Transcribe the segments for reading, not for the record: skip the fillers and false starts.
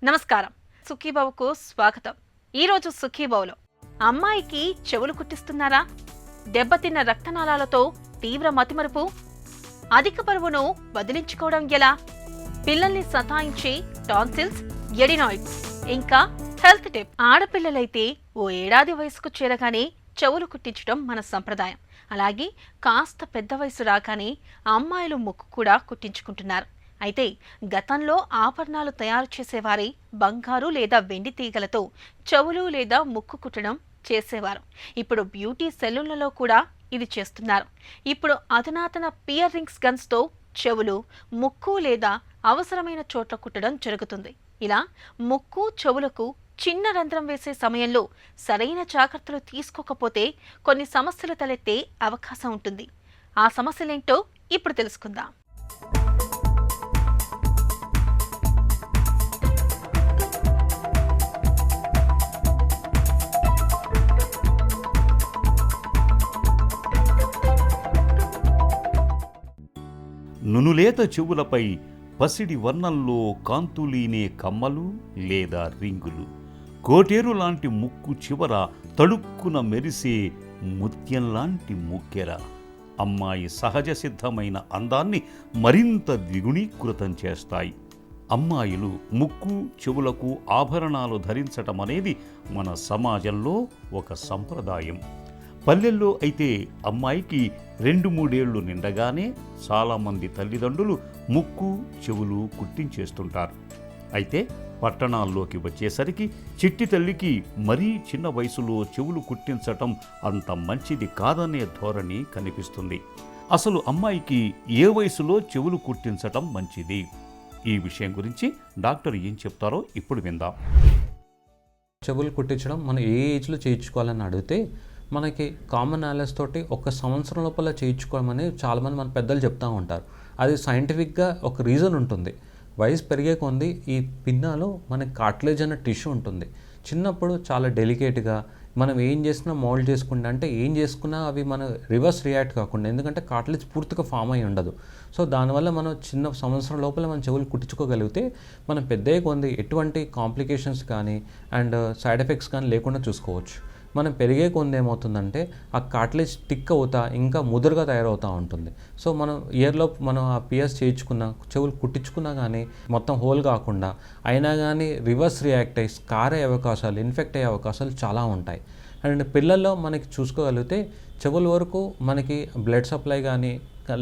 నమస్కారం. సుఖీబావుకు స్వాగతం. ఈరోజు సుఖీబావులో అమ్మాయికి చెవులు కుట్టిస్తున్నారా? దెబ్బతిన్న రక్తనాళాలతో తీవ్ర మతిమరుపు, అధిక బరువును వదిలించుకోవడం ఎలా? పిల్లల్ని సతాయించే టాన్సిల్స్, ఎడినాయిడ్స్, ఇంకా హెల్త్ టిప్. ఆడపిల్లలైతే ఓ ఏడాది వయసుకు చేరగానే చెవులు కుట్టించడం మన సంప్రదాయం. అలాగే కాస్త పెద్ద వయసు రాగానే అమ్మాయిలు ముక్కు కూడా కుట్టించుకుంటున్నారు. అయితే గతంలో ఆభరణాలు తయారు చేసేవారే బంగారు లేదా వెండి తీగలతో చెవులు లేదా ముక్కు కుట్టడం చేసేవారు. ఇప్పుడు బ్యూటీ సెలూన్లలో కూడా ఇది చేస్తున్నారు. ఇప్పుడు అధునాతన పియర్ రింగ్స్ గన్స్తో చెవులు, ముక్కు లేదా అవసరమైన చోట్ల కుట్టడం జరుగుతుంది. ఇలా ముక్కు, చెవులకు చిన్న రంధ్రం వేసే సమయంలో సరైన జాగ్రత్తలు తీసుకోకపోతే కొన్ని సమస్యలు తలెత్తే అవకాశం ఉంటుంది. ఆ సమస్యలేంటో ఇప్పుడు తెలుసుకుందాం. నునులేత చెవులపై పసిడి వర్ణంలో కాంతులీనే కమ్మలు లేదా రింగులు, కోటేరు లాంటి ముక్కు చివర తడుక్కున మెరిసే ముత్యం లాంటి ముక్కెర అమ్మాయి సహజ సిద్ధమైన అందాన్ని మరింత ద్విగుణీకృతం చేస్తాయి. అమ్మాయిలు ముక్కు, చెవులకు ఆభరణాలు ధరించటం అనేది మన సమాజంలో ఒక సంప్రదాయం. పల్లెల్లో అయితే అమ్మాయికి 2-3 ఏళ్లు నిండగానే చాలామంది తల్లిదండ్రులు ముక్కు, చెవులు కుట్టించేస్తుంటారు. అయితే పట్టణాల్లోకి వచ్చేసరికి చిట్టి తల్లికి మరీ చిన్న వయసులో చెవులు కుట్టించటం అంత మంచిది కాదనే ధోరణి కనిపిస్తుంది. అసలు అమ్మాయికి ఏ వయసులో చెవులు కుట్టించటం మంచిది? ఈ విషయం గురించి డాక్టర్ ఏం చెప్తారో ఇప్పుడు విందాం. చెవులు కుట్టించడం మనం ఏ ఏజ్లో చేయించుకోవాలని అడిగితే మనకి కామన్ నాలెడ్జ్ తోటి 1 సంవత్సరం లోపల చేయించుకోవడం చాలామంది మన పెద్దలు చెప్తూ ఉంటారు. అది సైంటిఫిక్గా ఒక రీజన్ ఉంటుంది. వయసు పెరిగే కొంది ఈ పిన్నాలో మనకి కార్టిలేజ్ అనే టిష్యూ ఉంటుంది. చిన్నప్పుడు చాలా డెలికేట్గా మనం ఏం చేసినా మోల్డ్ చేసుకుంటే, అంటే ఏం చేసుకున్నా అవి మన రివర్స్ రియాక్ట్ కాకుండా, ఎందుకంటే కార్టిలేజ్ పూర్తిగా ఫామ్ అయి ఉండదు. సో దానివల్ల మనం చిన్న సంవత్సరం లోపల మన చెవులు కుట్టించుకోగలిగితే మనం పెద్దయ్యే కొంది ఎటువంటి కాంప్లికేషన్స్ కానీ అండ్ సైడ్ ఎఫెక్ట్స్ కానీ లేకుండా చూసుకోవచ్చు. మనం పెరిగే కొంది ఏమవుతుందంటే ఆ కార్టిలేజ్ టిక్ అవుతా ఇంకా ముదురుగా తయారవుతూ ఉంటుంది. సో మనం ఇయర్లో మనం ఆ పియర్స్ చేయించుకున్నా, చెవులు కుట్టించుకున్నా కానీ మొత్తం హోల్ కాకుండా అయినా కానీ రివర్స్ రియాక్ట్ అయ్యి స్కార్ అయ్యే అవకాశాలు, ఇన్ఫెక్ట్ అయ్యే అవకాశాలు చాలా ఉంటాయి. అండ్ పిల్లల్లో మనకి చూసుకోగలిగితే చెవుల వరకు మనకి బ్లడ్ సప్లై కానీ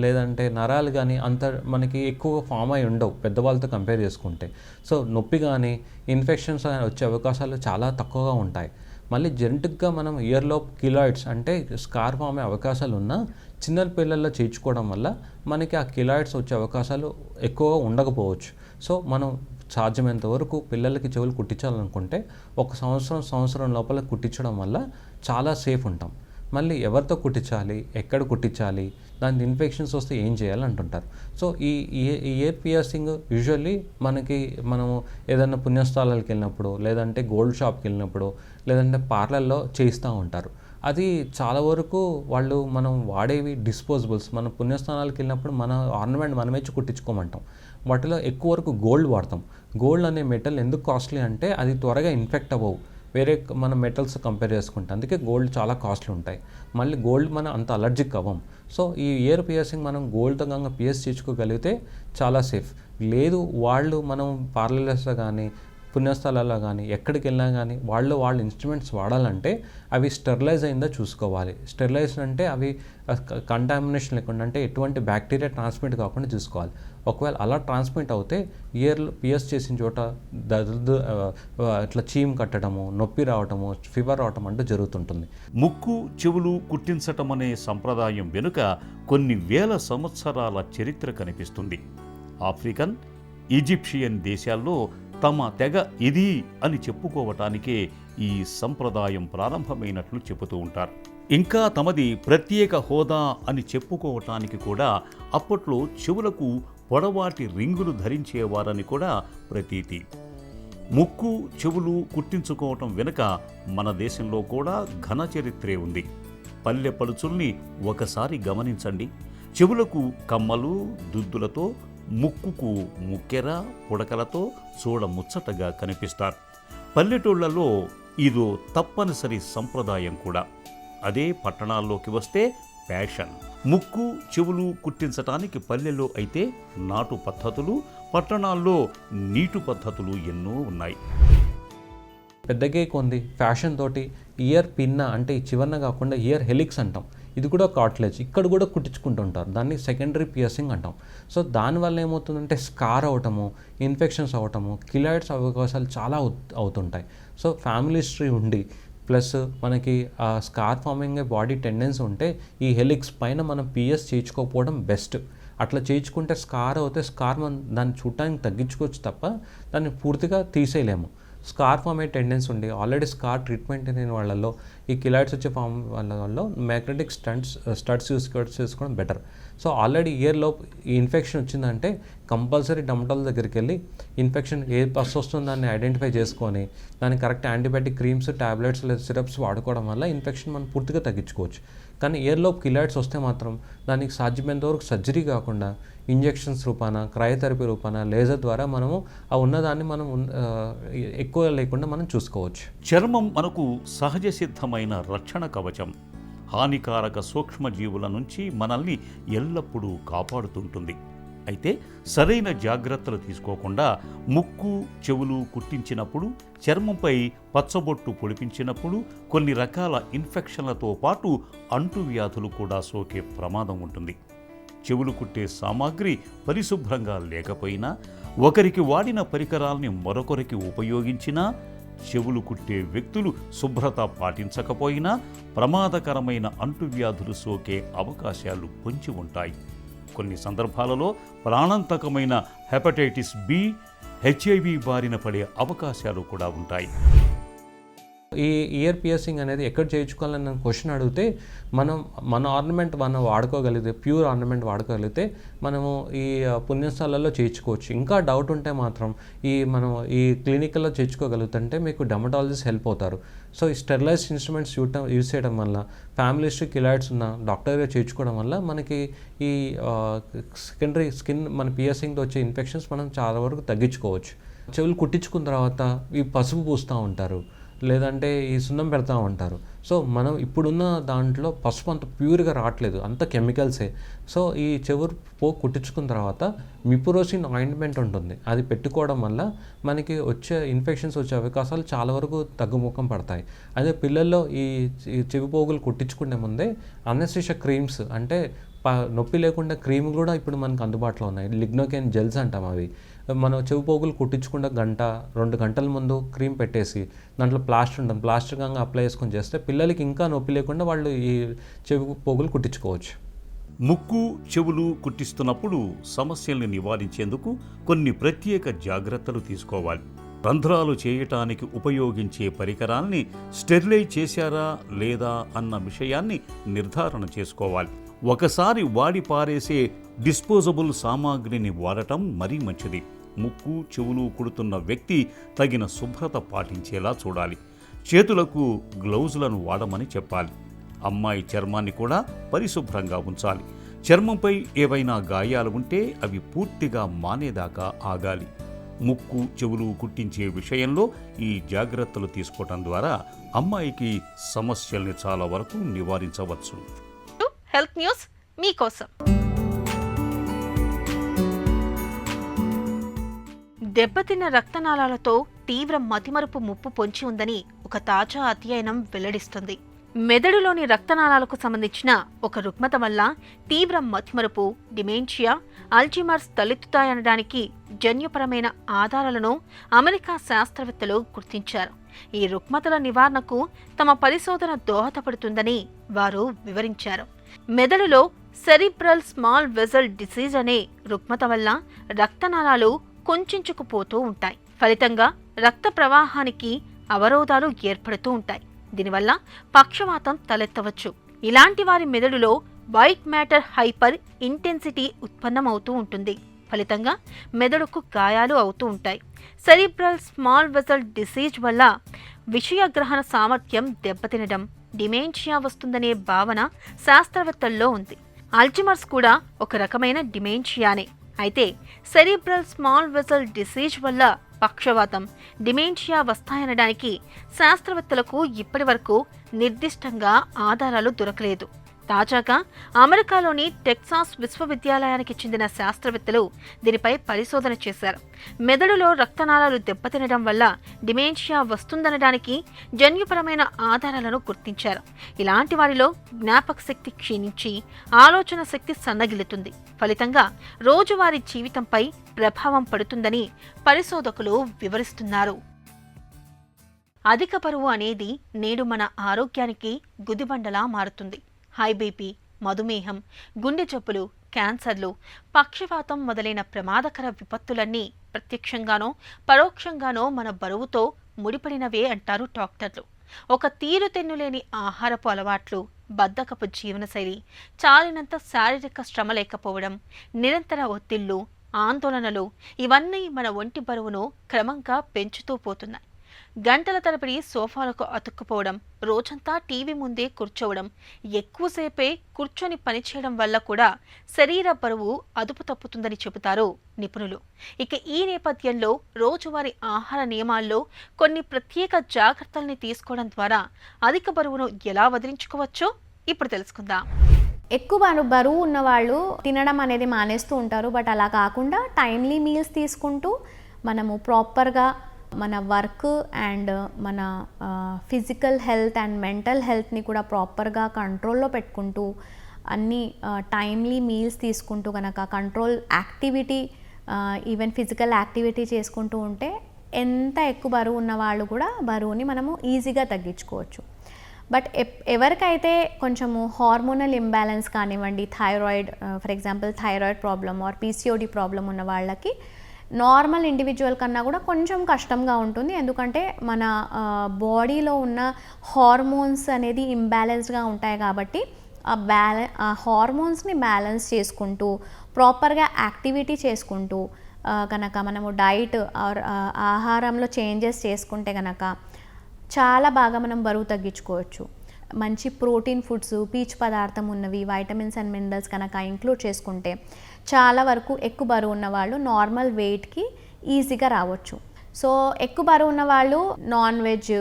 లేదంటే నరాలు కానీ అంత మనకి ఎక్కువగా ఫామ్ అయి ఉండవు పెద్దవాళ్ళతో కంపేర్ చేసుకుంటే. సో నొప్పి కానీ ఇన్ఫెక్షన్స్ వచ్చే అవకాశాలు చాలా తక్కువగా ఉంటాయి. మళ్ళీ జెనెటిక్గా మనం ఇయర్లో కిలాయిడ్స్ అంటే స్కార్ ఫామ్ అయ్యే అవకాశాలు ఉన్నా చిన్న పిల్లల్లో చేయించుకోవడం వల్ల మనకి ఆ కిలాయిడ్స్ వచ్చే అవకాశాలు ఎక్కువగా ఉండకపోవచ్చు. సో మనం సాధ్యమైనంత వరకు పిల్లలకి చెవులు కుట్టించాలనుకుంటే 1 సంవత్సరం లోపల కుట్టించడం వల్ల చాలా సేఫ్ ఉంటాం. మళ్ళీ ఎవరితో కుట్టించాలి, ఎక్కడ కుట్టించాలి, దానికి ఇన్ఫెక్షన్స్ వస్తే ఏం చేయాలి అంటుంటారు. సో ఈ ఇయర్ పియర్సింగ్ యూజువల్లీ మనము ఏదైనా పుణ్యస్థలాలకు వెళ్ళినప్పుడు, లేదంటే గోల్డ్ షాప్కి వెళ్ళినప్పుడు, లేదంటే పార్లర్లో చేయిస్తూ ఉంటారు. అది చాలా వరకు మనం వాడేవి డిస్పోజబుల్స్. మన పుణ్యస్థానాలకు వెళ్ళినప్పుడు మన ఆర్నమెంట్ మనమేచ్చి కుట్టించుకోమంటాం. వాటిలో ఎక్కువ వరకు గోల్డ్ వాడతాం. గోల్డ్ అనే మెటల్ ఎందుకు కాస్ట్లీ అంటే అది త్వరగా ఇన్ఫెక్ట్ అవ్వవు వేరే మన మెటల్స్ కంపేర్ చేసుకుంటే, అందుకే గోల్డ్ చాలా కాస్ట్లీ ఉంటాయి. మళ్ళీ గోల్డ్ మనం అంత అలర్జిక్ అవ్వం. సో ఈ ఇయర్ పియర్సింగ్ మనం గోల్డ్తో కనుక పియర్స్ చేయించుకోగలిగితే చాలా సేఫ్. లేదు మనం పార్లర్స్లో కానీ పుణ్యస్థలాల్లో కానీ ఎక్కడికి వెళ్ళినా కానీ వాళ్ళు ఇన్స్ట్రుమెంట్స్ వాడాలంటే అవి స్టెరిలైజ్ అయిందో చూసుకోవాలి. స్టెరిలైజ్ అంటే అవి కంటామినేషన్ లేకుండా, అంటే ఎటువంటి బ్యాక్టీరియా ట్రాన్స్మిట్ కాకుండా చూసుకోవాలి. ఒకవేళ అలా ట్రాన్స్మిట్ అవుతే ఇయర్లో పియర్స్ చేసిన చోట ఇట్లా చీమ్ కట్టడము, నొప్పి రావటము, ఫీవర్ రావటం అంటూ జరుగుతుంటుంది. ముక్కు, చెవులు కుట్టించటం అనే సంప్రదాయం వెనుక కొన్ని వేల సంవత్సరాల చరిత్ర కనిపిస్తుంది. ఆఫ్రికన్, ఈజిప్షియన్ దేశాల్లో తమ తెగ ఇది అని చెప్పుకోవటానికే ఈ సంప్రదాయం ప్రారంభమైనట్లు చెబుతూ ఉంటారు. ఇంకా తమది ప్రత్యేక హోదా అని చెప్పుకోవటానికి కూడా అప్పట్లో చెవులకు పొడవాటి రింగులు ధరించేవారని కూడా ప్రతీతి. ముక్కు, చెవులు కుట్టించుకోవటం వెనుక మన దేశంలో కూడా ఘన చరిత్రే ఉంది. పల్లె పలుచుల్ని ఒకసారి గమనించండి. చెవులకు కమ్మలు, దుద్దులతో ముక్కుకు ముక్కెర పుడకలతో చూడముచ్చటగా కనిపిస్తారు. పల్లెటూళ్లలో ఇదో తప్పనిసరి సంప్రదాయం కూడా. అదే పట్టణాల్లోకి వస్తే ఫ్యాషన్. ముక్కు చెవులు కుట్టించటానికి పల్లెల్లో అయితే నాటు పద్ధతులు, పట్టణాల్లో నీటు పద్ధతులు ఎన్నో ఉన్నాయి. పెద్దగే కొంది ఫ్యాషన్ తోటి ఇయర్ పిన్న అంటే ఈ చివరన కాకుండా ఇయర్ హెలిక్స్ అంటాం, ఇది కూడా కార్టిలేజ్, ఇక్కడ కూడా కుట్టించుకుంటుంటారు. దాన్ని సెకండరీ పియర్సింగ్ అంటాం. సో దానివల్ల ఏమవుతుందంటే స్కార్ అవటము, ఇన్ఫెక్షన్స్ అవటము, కిలాయిడ్స్ అవకాశాలు చాలా అవుతుంటాయి. సో ఫ్యామిలీ హిస్టరీ ఉండి ప్లస్ మనకి ఆ స్కార్ ఫార్మింగ్ బాడీ టెండెన్సీ ఉంటే ఈ హెలిక్స్ పైన మనం పిఎస్ చేయించుకోకపోవడం బెస్ట్. అట్లా చేయించుకుంటే స్కార్ అవుతే స్కార్ మనం దాన్ని చూడటానికి తగ్గించుకోవచ్చు తప్ప దాన్ని పూర్తిగా తీసేయలేము. స్కార్ ఫామ్ అయ్యే టెండెన్సీ ఉండి ఆల్రెడీ స్కార్ ట్రీట్మెంట్ అయిన వాళ్ళల్లో ఈ కిలాయిడ్స్ వచ్చే ఫామ్ వాళ్ళలో మ్యాగ్నెటిక్ స్టడ్స్ చేసుకోవడం బెటర్. సో ఆల్రెడీ ఇయర్లో ఈ ఇన్ఫెక్షన్ వచ్చిందంటే కంపల్సరీ డర్మటాలజిస్ట్ దగ్గరికి వెళ్ళి ఇన్ఫెక్షన్ ఏ పస్ వస్తుందో దాన్ని ఐడెంటిఫై చేసుకొని దానికి కరెక్ట్ యాంటీబయాటిక్ క్రీమ్స్, టాబ్లెట్స్ లేదా సిరప్స్ వాడుకోవడం వల్ల ఇన్ఫెక్షన్ మనం పూర్తిగా తగ్గించుకోవచ్చు. కానీ ఇయర్లో కిలాయిడ్స్ వస్తే మాత్రం దానికి సాధ్యమైనంత వరకు సర్జరీ కాకుండా ఇంజెక్షన్స్ రూపాన, క్రయోథెరపీ రూపాన, లేజర్ ద్వారా మనము ఆ ఉన్నదాన్ని మనం ఎక్కువ లేకుండా మనం చూసుకోవచ్చు. చర్మం మనకు సహజ సిద్ధమైన రక్షణ కవచం. హానికారక సూక్ష్మజీవుల నుంచి మనల్ని ఎల్లప్పుడూ కాపాడుతుంటుంది. అయితే సరైన జాగ్రత్తలు తీసుకోకుండా ముక్కు చెవులు కుట్టించినప్పుడు, చర్మంపై పచ్చబొట్టు పొడిపించినప్పుడు కొన్ని రకాల ఇన్ఫెక్షన్లతో పాటు అంటువ్యాధులు కూడా సోకే ప్రమాదం ఉంటుంది. చెవులు కుట్టే సామాగ్రి పరిశుభ్రంగా లేకపోయినా, ఒకరికి వాడిన పరికరాల్ని మరొకరికి ఉపయోగించినా, చెవులు కుట్టే వ్యక్తులు శుభ్రత పాటించకపోయినా ప్రమాదకరమైన అంటువ్యాధులు సోకే అవకాశాలు పొంచి ఉంటాయి. కొన్ని సందర్భాలలో ప్రాణాంతకమైన హెపటైటిస్ బి, హెచ్ఐవి బారిన పడే అవకాశాలు కూడా ఉంటాయి. ఈ ఇయర్ పియర్సింగ్ అనేది ఎక్కడ చేయించుకోవాలని క్వశ్చన్ అడిగితే మన ఆర్నమెంట్ మనం వాడుకోగలిగితే, ప్యూర్ ఆర్నమెంట్ వాడుకోగలిగితే మనము ఈ పుణ్యస్థలాల్లో చేయించుకోవచ్చు. ఇంకా డౌట్ ఉంటే మాత్రం మనం ఈ క్లినికల్లో చేయించుకోగలుగుతుంటే మీకు డర్మటాలజిస్ట్ హెల్ప్ అవుతారు. సో ఈ స్టెరిలైజ్డ్ ఇన్స్ట్రుమెంట్స్ యూజ్ చేయడం వల్ల, ఫ్యామిలీ హిస్టరీ కిలాయిడ్స్ ఉన్న డాక్టర్గా చేయించుకోవడం వల్ల మనకి ఈ సెకండరీ స్కిన్ మన పియర్సింగ్తో వచ్చే ఇన్ఫెక్షన్స్ మనం చాలా వరకు తగ్గించుకోవచ్చు. చెవులు కుట్టించుకున్న తర్వాత ఈ పసుపు పూస్తూ ఉంటారు, లేదంటే ఈ సున్నం పెడతా ఉంటారు. సో మనం ఇప్పుడున్న దాంట్లో పసుపు అంత ప్యూర్గా రావట్లేదు, అంత కెమికల్సే. సో ఈ చెవు కుట్టించుకున్న తర్వాత మిపురోసిన్ ఆయింట్మెంట్ ఉంటుంది, అది పెట్టుకోవడం వల్ల మనకి వచ్చే ఇన్ఫెక్షన్స్ వచ్చే అవకాశాలు చాలా వరకు తగ్గుముఖం పడతాయి. అదే పిల్లల్లో ఈ చెవి పోగులు కుట్టించుకునే ముందే అనెస్థీషియా క్రీమ్స్, అంటే నొప్పి లేకుండా క్రీమ్ కూడా ఇప్పుడు మనకు అందుబాటులో ఉన్నాయి. లిగ్నోకెన్ జెల్స్ అంటాం. అవి మనం చెవి పోగులు కుట్టించకుండా 1-2 గంటల ముందు క్రీమ్ పెట్టేసి దాంట్లో ప్లాస్టర్ ఉంటుంది, ప్లాస్టర్ గంగా అప్లై చేసుకొని చేస్తే పిల్లలకి ఇంకా నొప్పి లేకుండా వాళ్ళు ఈ చెవి పోగులు కుట్టించుకోవచ్చు. ముక్కు చెవులు కుట్టిస్తున్నప్పుడు సమస్యల్ని నివారించేందుకు కొన్ని ప్రత్యేక జాగ్రత్తలు తీసుకోవాలి. రంధ్రాలు చేయటానికి ఉపయోగించే పరికరాల్ని స్టెరిలైజ్ చేశారా లేదా అన్న విషయాన్ని నిర్ధారణ చేసుకోవాలి. ఒకసారి వాడి పారేసే డిస్పోజబుల్ సామాగ్రిని వాడటం మరీ మంచిది. ముక్కు చెవులు కుడుతున్న వ్యక్తి తగిన శుభ్రత పాటించేలా చూడాలి. చేతులకు గ్లౌజులను వాడమని చెప్పాలి. అమ్మాయి చర్మాన్ని కూడా పరిశుభ్రంగా ఉంచాలి. చర్మంపై ఏవైనా గాయాలు ఉంటే అవి పూర్తిగా మానేదాకా ఆగాలి. ముక్కు చెవులు కుట్టించే విషయంలో ఈ జాగ్రత్తలు తీసుకోవటం ద్వారా అమ్మాయికి సమస్యల్ని చాలా వరకు నివారించవచ్చు. హెల్త్ న్యూస్ మీకోసం. దెబ్బతిన్న రక్తనాళాలతో తీవ్ర మతిమరుపు ముప్పు పొంచి ఉందని ఒక తాజా అధ్యయనం వెల్లడిస్తుంది. మెదడులోని రక్తనాళాలకు సంబంధించిన ఒక రుగ్మత వల్ల తీవ్ర మతిమరుపు, డిమెన్షియా, అల్జీమర్స్ తలెత్తుతాయనడానికి జన్యుపరమైన ఆధారాలను అమెరికా శాస్త్రవేత్తలు గుర్తించారు. ఈ రుగ్మతల నివారణకు తమ పరిశోధన దోహదపడుతుందని వారు వివరించారు. మెదడులో సెరిబ్రల్ స్మాల్ వెజల్ డిసీజ్ అనే రుగ్మత వల్ల రక్తనాళాలు కుంచుకుపోతూ ఉంటాయి. ఫలితంగా రక్త ప్రవాహానికి అవరోధాలు ఏర్పడుతూ ఉంటాయి. దీనివల్ల పక్షవాతం తలెత్తవచ్చు. ఇలాంటి వారి మెదడులో వైట్ మ్యాటర్ హైపర్ ఇంటెన్సిటీ ఉత్పన్నమవుతూ ఉంటుంది. ఫలితంగా మెదడుకు గాయాలు అవుతూ ఉంటాయి. సెరిబ్రల్ స్మాల్ వెజల్ డిసీజ్ వల్ల విషయగ్రహణ సామర్థ్యం దెబ్బతినడం, డిమెన్షియా వస్తుందనే భావన శాస్త్రవేత్తల్లో ఉంది. అల్జీమర్స్ కూడా ఒక రకమైన డిమెన్షియానే. అయితే సెరిబ్రల్ స్మాల్ వెసల్ డిసీజ్ వల్ల పక్షవాతం, డిమెంషియా వస్తాయనడానికి శాస్త్రవేత్తలకు ఇప్పటివరకు నిర్దిష్టంగా ఆధారాలు దొరకలేదు. తాజాగా అమెరికాలోని టెక్సాస్ విశ్వవిద్యాలయానికి చెందిన శాస్త్రవేత్తలు దీనిపై పరిశోధన చేశారు. మెదడులో రక్తనాళాలు దెబ్బతినడం వల్ల డిమెంషియా వస్తుందనడానికి జన్యుపరమైన ఆధారాలను గుర్తించారు. ఇలాంటి వారిలో జ్ఞాపక శక్తి క్షీణించి ఆలోచన శక్తి సన్నగిల్లుతుంది. ఫలితంగా రోజువారీ జీవితంపై ప్రభావం పడుతుందని పరిశోధకులు వివరిస్తున్నారు. అధిక బరువు అనేది నేడు మన ఆరోగ్యానికి గుదిబండలా మారుతుంది. హై బీపీ, మధుమేహం, గుండె జబ్బులు, క్యాన్సర్లు, పక్షవాతం మొదలైన ప్రమాదకర విపత్తులన్నీ ప్రత్యక్షంగానో పరోక్షంగానో మన బరువుతో ముడిపడినవే అంటారు డాక్టర్లు. ఒక తీరుతెన్నులేని ఆహారపు అలవాట్లు, బద్ధకపు జీవనశైలి, చాలినంత శారీరక శ్రమ లేకపోవడం, నిరంతర ఒత్తిళ్లు, ఆందోళనలు ఇవన్నీ మన ఒంటి బరువును క్రమంగా పెంచుతూ పోతున్నాయి. గంటల తరబడి సోఫాలకు అతుక్కుపోవడం, రోజంతా టీవీ ముందే కూర్చోవడం, ఎక్కువసేపే కూర్చొని పనిచేయడం వల్ల కూడా శరీర బరువు అదుపు తప్పుతుందని చెబుతారు నిపుణులు. ఇక ఈ నేపథ్యంలో రోజువారీ ఆహార నియమాల్లో కొన్ని ప్రత్యేక జాగ్రత్తల్ని తీసుకోవడం ద్వారా అధిక బరువును ఎలా వదిలించుకోవచ్చో ఇప్పుడు తెలుసుకుందాం. ఎక్కువ బరువు ఉన్నవాళ్ళు తినడం అనేది మానేస్తూ ఉంటారు. బట్ అలా కాకుండా టైమ్లీ మీల్స్ తీసుకుంటూ మనము ప్రాపర్గా మన వర్క్ అండ్ మన ఫిజికల్ హెల్త్ అండ్ మెంటల్ హెల్త్ని కూడా ప్రాపర్గా కంట్రోల్లో పెట్టుకుంటూ అన్ని టైమ్లీ మీల్స్ తీసుకుంటూ కనుక control activity even physical activity చేసుకుంటూ ఉంటే ఎంత ఎక్కువ బరువు ఉన్న వాళ్ళు కూడా బరువుని మనము ఈజీగా తగ్గించుకోవచ్చు. బట్ ఎవరికైతే కొంచెము హార్మోనల్ ఇంబ్యాలెన్స్ కానివ్వండి, thyroid for example thyroid problem or PCOD problem ఉన్న వాళ్ళకి నార్మల్ ఇండివిజువల్ కన్నా కూడా కొంచెం కష్టంగా ఉంటుంది. ఎందుకంటే మన బాడీలో ఉన్న హార్మోన్స్ అనేది ఇంబ్యాలెన్స్డ్గా ఉంటాయి కాబట్టి ఆ హార్మోన్స్ని బ్యాలెన్స్ చేసుకుంటూ ప్రాపర్గా యాక్టివిటీ చేసుకుంటూ కనుక మనము డైట్ ఆర్ ఆహారంలో చేంజెస్ చేసుకుంటే కనుక చాలా బాగా మనం బరువు తగ్గించుకోవచ్చు. మంచి ప్రోటీన్ ఫుడ్స్, పీచు పదార్థం ఉన్నవి, వైటమిన్స్ అండ్ మినరల్స్ కనుక ఇంక్లూడ్ చేసుకుంటే చాలా వరకు ఎక్కువ బరువు ఉన్నవాళ్ళు నార్మల్ వెయిట్కి ఈజీగా రావచ్చు. సో ఎక్కువ బరువు ఉన్నవాళ్ళు నాన్ వెజ్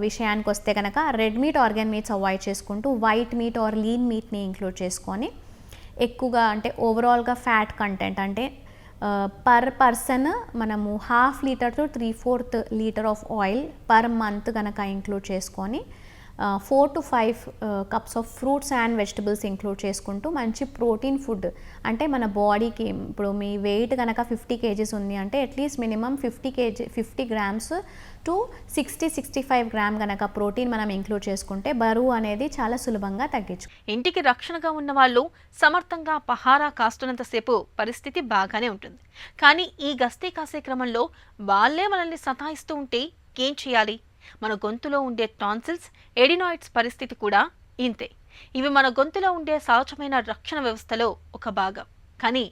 విషయానికి వస్తే కనుక red meat, organ meats avoid చేసుకుంటూ వైట్ మీట్ ఆర్ లీన్ మీట్ని ఇంక్లూడ్ చేసుకొని ఎక్కువగా అంటే ఓవరాల్గా ఫ్యాట్ కంటెంట్ అంటే పర్ పర్సన్ మనము 1/2 litre to 3/4 litre of oil per month కనుక ఇంక్లూడ్ చేసుకొని 4 to 5 cups of fruits and vegetables include చేసుకుంటూ మంచి ప్రోటీన్ ఫుడ్ అంటే మన బాడీకి ఇప్పుడు మీ వెయిట్ కనుక 50 kgs ఉంది అంటే at least minimum 50 grams to 60-65 gram కనుక ప్రోటీన్ మనం ఇంక్లూడ్ చేసుకుంటే బరువు అనేది చాలా సులభంగా తగ్గించు. ఇంటికి రక్షణగా ఉన్న వాళ్ళు సమర్థంగా పహారా కాస్తున్నంతసేపు పరిస్థితి బాగానే ఉంటుంది. కానీ ఈ గస్తీ కాసే క్రమంలో వాళ్ళే మనల్ని సతాయిస్తూ ఉంటే ఏం చేయాలి? మన గొంతులో ఉండే టాన్సిల్స్, ఎడినాయిడ్స్ పరిస్థితి కూడా ఇంతే. ఇవి మన గొంతులో ఉండే సహజమైన రక్షణ వ్యవస్థలో ఒక భాగం. కానీ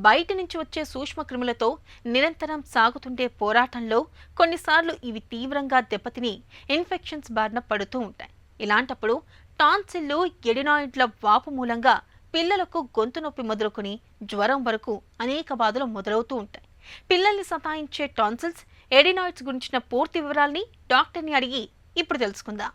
బయట నుంచి వచ్చే సూక్ష్మక్రిములతో నిరంతరం సాగుతుండే పోరాటంలో కొన్నిసార్లు ఇవి తీవ్రంగా దెబ్బతిని ఇన్ఫెక్షన్స్ బారిన పడుతూ ఉంటాయి. ఇలాంటప్పుడు టాన్సిల్లు, ఎడినాయిడ్ల వాపు మూలంగా పిల్లలకు గొంతు నొప్పి మొదలుకొని జ్వరం వరకు అనేక బాధలు మొదలవుతూ ఉంటాయి. పిల్లల్ని సతాయించే టాన్సిల్స్, ఎడినాయిడ్స్ గురించిన పూర్తి వివరాల్ని డాక్టర్ని అడిగి ఇప్పుడు తెలుసుకుందాం.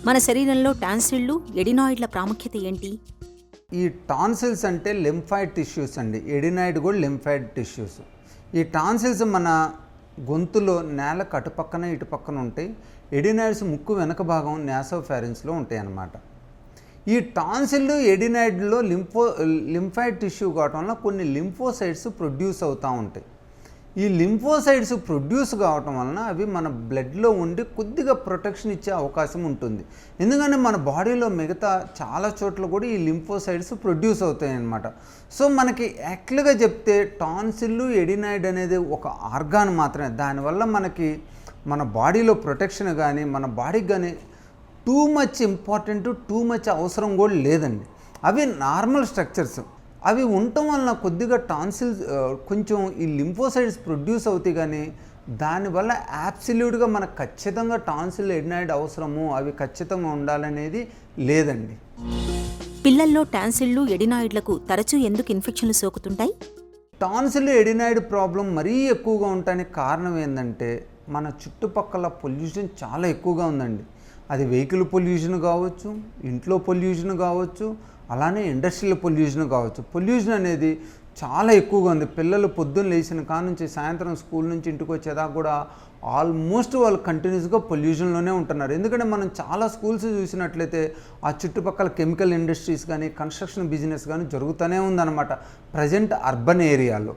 మన శరీరంలో టాన్సిళ్ళు, ఎడినాయిడ్ల ప్రాముఖ్యత ఏంటి? ఈ టాన్సిల్స్ అంటే లింఫాయిడ్ టిష్యూస్ అండి. ఎడినాయిడ్ కూడా లింఫాయిడ్ టిష్యూస్. ఈ టాన్సిల్స్ మన గొంతులో నేలకు అటుపక్కన ఇటుపక్కన ఉంటాయి. ఎడినాయిడ్స్ ముక్కు వెనక భాగం నాసోఫారింగ్స్లో ఉంటాయి అన్నమాట. ఈ టాన్సిల్, ఎడినాయిడ్లో లింఫాయిడ్ టిష్యూ కావటం వల్ల కొన్ని లింఫోసైట్స్ ప్రొడ్యూస్ అవుతూ ఉంటాయి. ఈ లింఫోసైట్స్ ప్రొడ్యూస్ కావటం వలన అవి మన బ్లడ్లో ఉండి కొద్దిగా ప్రొటెక్షన్ ఇచ్చే అవకాశం ఉంటుంది. ఎందుకంటే మన బాడీలో మిగతా చాలా చోట్ల కూడా ఈ లింఫోసైట్స్ ప్రొడ్యూస్ అవుతాయి అన్నమాట. సో మనకి యాక్చువల్గా చెప్తే టాన్సిల్, ఎడినాయిడ్ అనేది ఒక ఆర్గాన్ మాత్రమే. దానివల్ల మనకి మన బాడీలో ప్రొటెక్షన్ కానీ మన బాడీకి కానీ too much important, too much అవసరం కూడా లేదండి. అవి నార్మల్ స్ట్రక్చర్స్. అవి ఉండటం వలన కొద్దిగా టాన్సిల్స్ కొంచెం ఈ లింఫోసైడ్స్ ప్రొడ్యూస్ అవుతాయి, కానీ దానివల్ల యాబ్సల్యూట్గా మనకు ఖచ్చితంగా టాన్సిల్ ఎడినాయిడ్ అవసరము, అవి ఖచ్చితంగా ఉండాలనేది లేదండి. పిల్లల్లో టాన్సిళ్లు ఎడినాయిడ్లకు తరచూ ఎందుకు ఇన్ఫెక్షన్లు సోకుతుంటాయి? టాన్సిల్ ఎడినాయిడ్ ప్రాబ్లం మరీ ఎక్కువగా ఉండటానికి కారణం ఏంటంటే మన చుట్టుపక్కల పొల్యూషన్ చాలా ఎక్కువగా ఉందండి. అది వెహికల్ పొల్యూషన్ కావచ్చు, ఇంట్లో పొల్యూషన్ కావచ్చు, అలానే ఇండస్ట్రియల్ పొల్యూషన్ కావచ్చు. పొల్యూషన్ అనేది చాలా ఎక్కువగా ఉంది. పిల్లలు పొద్దున్న లేచిన కాడ నుంచి సాయంత్రం స్కూల్ నుంచి ఇంటికి వచ్చేదాకా కూడా ఆల్మోస్ట్ వాళ్ళు కంటిన్యూస్గా పొల్యూషన్లోనే ఉంటున్నారు. ఎందుకంటే మనం చాలా స్కూల్స్ చూసినట్లయితే ఆ చుట్టుపక్కల కెమికల్ ఇండస్ట్రీస్ కానీ కన్స్ట్రక్షన్ బిజినెస్ కానీ జరుగుతూనే ఉందన్నమాట ప్రజెంట్ అర్బన్ ఏరియాలో.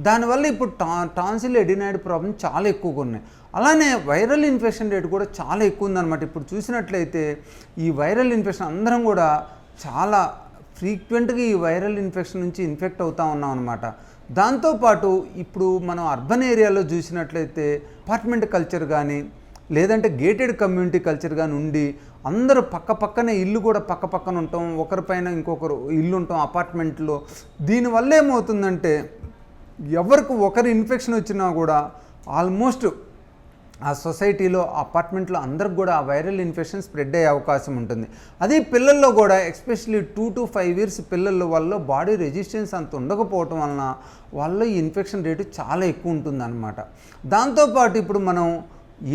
దానివల్ల ఇప్పుడు టాన్సిల్ ఎడినాయిడ్ ప్రాబ్లం చాలా ఎక్కువగా ఉన్నాయి. అలానే వైరల్ ఇన్ఫెక్షన్ రేట్ కూడా చాలా ఎక్కువ ఉందన్నమాట. ఇప్పుడు చూసినట్లయితే ఈ వైరల్ ఇన్ఫెక్షన్ అందరం కూడా చాలా ఫ్రీక్వెంట్గా ఈ వైరల్ ఇన్ఫెక్షన్ నుంచి ఇన్ఫెక్ట్ అవుతూ ఉన్నాం అనమాట. దాంతోపాటు ఇప్పుడు మనం అర్బన్ ఏరియాలో చూసినట్లయితే అపార్ట్మెంట్ కల్చర్ కానీ లేదంటే గేటెడ్ కమ్యూనిటీ కల్చర్ కానీ ఉండి అందరూ పక్కనే ఇల్లు కూడా పక్కన ఉంటాం, ఒకరిపైన ఇంకొకరు ఇల్లు ఉంటాం అపార్ట్మెంట్లో. దీనివల్ల ఏమవుతుందంటే ఎవరికి ఒకరి ఇన్ఫెక్షన్ వచ్చినా కూడా ఆల్మోస్ట్ ఆ సొసైటీలో అపార్ట్మెంట్లో అందరికి కూడా ఆ వైరల్ ఇన్ఫెక్షన్ స్ప్రెడ్ అయ్యే అవకాశం ఉంటుంది. అదే పిల్లల్లో కూడా ఎస్పెషల్లీ 2 to 5 years పిల్లల్లో వాళ్ళ బాడీ రెసిస్టెన్స్ అంత ఉండకపోవటం వలన వాళ్ళ ఈ ఇన్ఫెక్షన్ రేటు చాలా ఎక్కువ ఉంటుందన్నమాట. దాంతోపాటు ఇప్పుడు మనం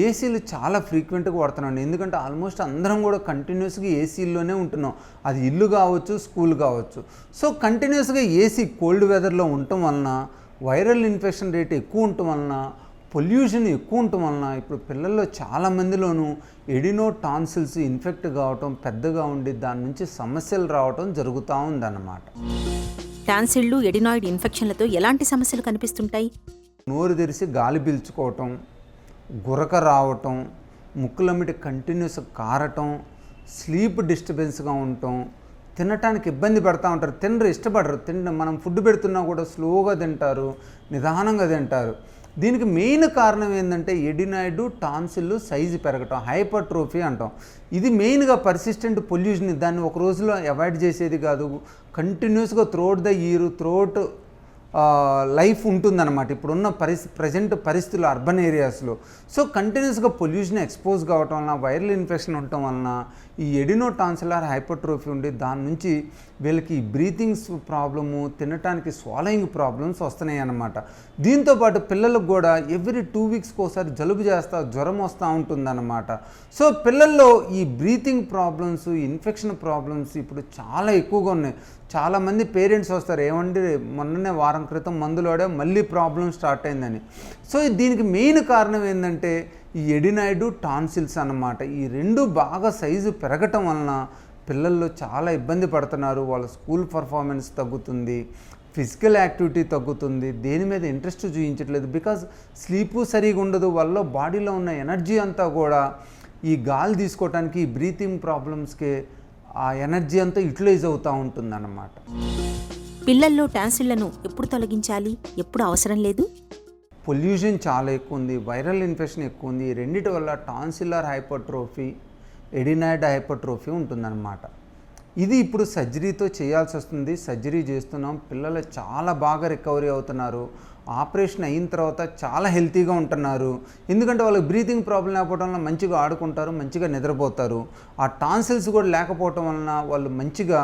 ఏసీలు చాలా ఫ్రీక్వెంట్గా వాడుతున్నాం. ఎందుకంటే ఆల్మోస్ట్ అందరం కూడా కంటిన్యూస్గా ఏసీల్లోనే ఉంటున్నాం. అది ఇల్లు కావచ్చు, స్కూల్ కావచ్చు. సో కంటిన్యూస్గా ఏసీ కోల్డ్ వెదర్లో ఉండటం వలన వైరల్ ఇన్ఫెక్షన్ రేటు ఎక్కువ ఉండటం వలన పొల్యూషన్ ఎక్కువ ఉండటం వలన ఇప్పుడు పిల్లల్లో చాలామందిలోనూ ఎడినో టాన్సిల్స్ ఇన్ఫెక్ట్ కావటం, పెద్దగా ఉండి దాని నుంచి సమస్యలు రావటం జరుగుతూ ఉందన్నమాట. టాన్సిళ్లు ఎడినాయిడ్ ఇన్ఫెక్షన్లతో ఎలాంటి సమస్యలు కనిపిస్తుంటాయి? నోరు తెరిచి గాలి పీల్చుకోవటం, గురక రావటం, ముక్కులమిటి కంటిన్యూస్ కారటం, స్లీప్ డిస్టర్బెన్స్గా ఉండటం, తినటానికి ఇబ్బంది పడుతూ ఉంటారు. తినరు, ఇష్టపడరు. మనం ఫుడ్ పెడుతున్నా కూడా స్లోగా తింటారు, నిదానంగా తింటారు. దీనికి మెయిన్ కారణం ఏంటంటే ఎడినాయిడ్ టాన్సిల్ సైజు పెరగటం, హైపర్ట్రోఫీ అంటాం. ఇది మెయిన్గా పర్సిస్టెంట్ పొల్యూషన్. దాన్ని ఒక రోజులో అవాయిడ్ చేసేది కాదు. కంటిన్యూస్గా throughout the year, throughout life ఉంటుందన్నమాట ఇప్పుడున్న ప్రజెంట్ పరిస్థితులు అర్బన్ ఏరియాస్లో. సో కంటిన్యూస్గా పొల్యూషన్ ఎక్స్పోజ్ కావటం వలన, వైరల్ ఇన్ఫెక్షన్ ఉండటం వలన ఈ ఎడినో టాన్సిలర్ హైపర్ట్రోఫీ ఉండి దాని నుంచి వీళ్ళకి బ్రీతింగ్స్ ప్రాబ్లము, తినటానికి స్వాలోయింగ్ ప్రాబ్లమ్స్ వస్తున్నాయి అన్నమాట. దీంతోపాటు పిల్లలకు కూడా ఎవ్రీ 2 weeksకి ఒకసారి జలుబు చేస్తా, జ్వరం వస్తూ ఉంటుందన్నమాట. సో పిల్లల్లో ఈ బ్రీతింగ్ ప్రాబ్లమ్స్, ఇన్ఫెక్షన్ ప్రాబ్లమ్స్ ఇప్పుడు చాలా ఎక్కువగా ఉన్నాయి. చాలామంది పేరెంట్స్ వస్తారు, ఏమండి మొన్ననే వారం క్రితం మందులోడే మళ్ళీ ప్రాబ్లం స్టార్ట్ అయిందని. సో దీనికి మెయిన్ కారణం ఏంటంటే ఈ ఎడినాయిడ్ టాన్సిల్స్ అన్నమాట. ఈ రెండు బాగా సైజు పెరగటం వలన పిల్లల్లో చాలా ఇబ్బంది పడుతున్నారు. వాళ్ళ స్కూల్ పర్ఫార్మెన్స్ తగ్గుతుంది, ఫిజికల్ యాక్టివిటీ తగ్గుతుంది, దేని మీద ఇంట్రెస్ట్ చూపించట్లేదు. బికాజ్ స్లీపు సరిగా ఉండదు. వాళ్ళ బాడీలో ఉన్న ఎనర్జీ అంతా కూడా ఈ గాలి తీసుకోవటానికి, ఈ బ్రీతింగ్ ప్రాబ్లమ్స్కి ఆ ఎనర్జీ అంతా యూటిలైజ్ అవుతూ ఉంటుందన్నమాట. పిల్లల్లో టాన్సిళ్లను ఎప్పుడు తొలగించాలి, ఎప్పుడు అవసరం లేదు? పొల్యూషన్ చాలా ఎక్కువ ఉంది, వైరల్ ఇన్ఫెక్షన్ ఎక్కువ ఉంది. రెండిటి వల్ల టాన్సిలర్ హైపర్ట్రోఫీ, ఎడినాయిడ్ హైపర్ట్రోఫీ ఉంటుందన్నమాట. ఇది ఇప్పుడు సర్జరీతో చేయాల్సి వస్తుంది. సర్జరీ చేస్తున్నాం. పిల్లలు చాలా బాగా రికవరీ అవుతున్నారు. ఆపరేషన్ అయిన తర్వాత చాలా హెల్తీగా ఉంటున్నారు. ఎందుకంటే వాళ్ళకి బ్రీతింగ్ ప్రాబ్లం లేకపోవడం వల్ల మంచిగా ఆడుకుంటారు, మంచిగా నిద్రపోతారు. ఆ టాన్సిల్స్ కూడా లేకపోవటం వలన వాళ్ళు మంచిగా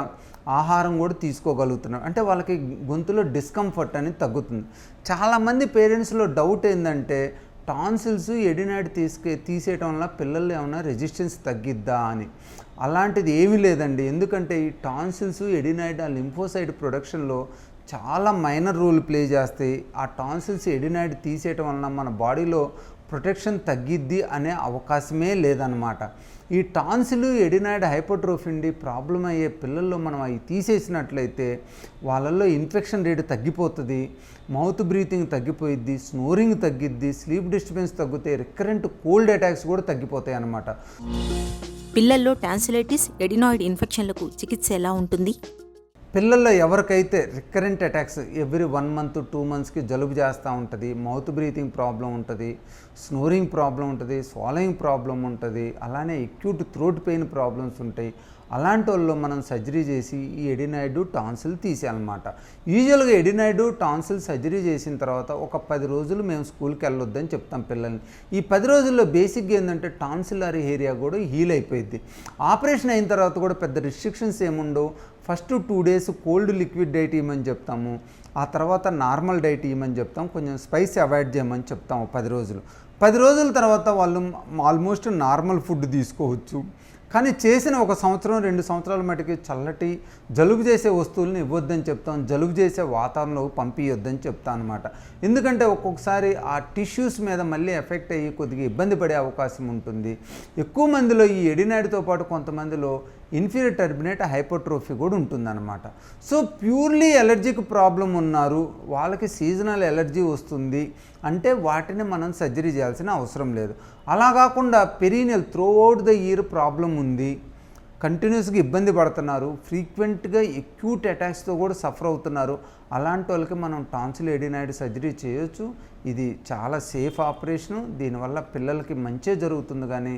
ఆహారం కూడా తీసుకోగలుగుతున్నారు. అంటే వాళ్ళకి గొంతులో డిస్కంఫర్ట్ అనేది తగ్గుతుంది. చాలామంది పేరెంట్స్లో డౌట్ ఏంటంటే టాన్సిల్స్ ఎడినాయిడ్ తీసేయటం వల్ల పిల్లల్లో ఏమైనా రెసిస్టెన్స్ తగ్గిద్దా అని. అలాంటిది ఏమీ లేదండి. ఎందుకంటే ఈ టాన్సిల్స్ ఎడినాయిడ్ ఆ లింఫోసైడ్ ప్రొడక్షన్లో చాలా మైనర్ రోల్ ప్లే చేస్తాయి. ఆ టాన్సిల్స్ ఎడినాయిడ్ తీసేయటం వలన మన బాడీలో ప్రొటెక్షన్ తగ్గిద్ది అనే అవకాశమే లేదన్నమాట. ఈ టాన్సిల్ ఎడినాయిడ్ హైపర్ట్రోఫీ ఉండి ప్రాబ్లం అయ్యే పిల్లల్లో మనం అవి తీసేసినట్లయితే వాళ్ళల్లో ఇన్ఫెక్షన్ రేటు తగ్గిపోతుంది, మౌత్ బ్రీతింగ్ తగ్గిపోయిద్ది, స్నోరింగ్ తగ్గిద్ది, స్లీప్ డిస్టర్బెన్స్ తగ్గుతాయి, రికరెంట్ కోల్డ్ అటాక్స్ కూడా తగ్గిపోతాయి అన్నమాట. పిల్లల్లో టాన్సిలైటిస్, ఎడినాయిడ్ ఇన్ఫెక్షన్లకు చికిత్స ఎలా ఉంటుంది? పిల్లల్లో ఎవరికైతే రికరెంట్ అటాక్స్ ఎవ్రీ 1 month 2 monthsకి జలుబు చేస్తూ ఉంటుంది, మౌత్ బ్రీతింగ్ ప్రాబ్లం ఉంటుంది, స్నోరింగ్ ప్రాబ్లం ఉంటుంది, స్వాలోయింగ్ ప్రాబ్లం ఉంటుంది, అలానే అక్యూట్ థ్రోట్ పెయిన్ ప్రాబ్లమ్స్ ఉంటాయి. అలాంటి వాళ్ళు మనం సర్జరీ చేసి ఈ ఎడినాయిడ్ టాన్సిల్ తీసేయాలన్నమాట. యూజువల్గా ఎడినాయిడ్ టాన్సిల్ సర్జరీ చేసిన తర్వాత ఒక 10 రోజులు మేము స్కూల్కి వెళ్ళొద్దని చెప్తాం పిల్లల్ని. ఈ 10 రోజుల్లో బేసిక్గా ఏంటంటే టాన్సిలరీ ఏరియా కూడా హీల్ అయిపోయింది. ఆపరేషన్ అయిన తర్వాత కూడా పెద్ద రిస్ట్రిక్షన్స్ ఏముండవు. First 2 days cold liquid diet ఇవ్వమని చెప్తాము, ఆ తర్వాత నార్మల్ డైట్ ఇవ్వమని చెప్తాం, కొంచెం స్పైసీ అవాయిడ్ చేయమని చెప్తాము 10 రోజులు. 10 రోజుల తర్వాత వాళ్ళు ఆల్మోస్ట్ నార్మల్ ఫుడ్ తీసుకోవచ్చు. కానీ చేసిన 1 సంవత్సరం 2 సంవత్సరాల మటుకి చల్లటి జలుబు చేసే వస్తువులను ఇవ్వద్దని చెప్తాం, జలుబు చేసే వాతావరణంలో పంపించొద్దని చెప్తాం అనమాట. ఎందుకంటే ఒక్కొక్కసారి ఆ టిష్యూస్ మీద మళ్ళీ ఎఫెక్ట్ అయ్యి కొద్దిగా ఇబ్బంది పడే అవకాశం ఉంటుంది. ఎక్కువ మందిలో ఈ ఎడినాయిడ్తో పాటు కొంతమందిలో ఇన్ఫీరియర్ టర్బినేట్ హైపోట్రోఫీ కూడా ఉంటుందన్నమాట. సో ప్యూర్లీ ఎలర్జిక్ ప్రాబ్లం ఉన్నారు, వాళ్ళకి సీజనల్ ఎలర్జీ వస్తుంది అంటే వాటిని మనం సర్జరీ చేయాల్సిన అవసరం లేదు. అలా కాకుండా perennial throughout the year problem ఉంది, కంటిన్యూస్గా ఇబ్బంది పడుతున్నారు, ఫ్రీక్వెంట్గా అక్యూట్ అటాక్స్తో కూడా సఫర్ అవుతున్నారు, అలాంటి వాళ్ళకి మనం టాన్సిల్ ఎడినాయిడ్ సర్జరీ చేయొచ్చు. ఇది చాలా సేఫ్ ఆపరేషను, దీనివల్ల పిల్లలకి మంచి జరుగుతుంది, కానీ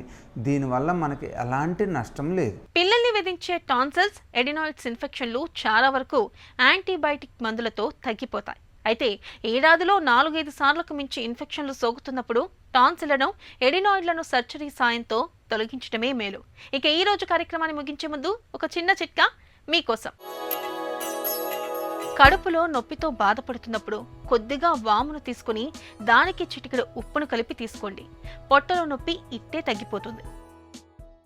దీనివల్ల మనకి ఎలాంటి నష్టం లేదు. పిల్లల్ని విధించే టాన్సిల్స్, ఎడినాయిడ్స్ ఇన్ఫెక్షన్లు చాలా వరకు యాంటీబయాటిక్ మందులతో తగ్గిపోతాయి. అయితే ఏడాదిలో 4-5 సార్లకు మించి ఇన్ఫెక్షన్లు సోకుతున్నప్పుడు టాన్సిళ్లను, ఎడినాయిడ్లను సర్జరీ సాయంతో తొలగించడమే మేలు. ఇక ఈ రోజు కార్యక్రమాన్ని ముగించే ముందు ఒక చిన్న చిట్కా మీకోసం. కడుపులో నొప్పితో బాధపడుతున్నప్పుడు కొద్దిగా వామును తీసుకుని దానికి చిటికెడు ఉప్పును కలిపి తీసుకోండి. పొట్టలో నొప్పి ఇట్టే తగ్గిపోతుంది.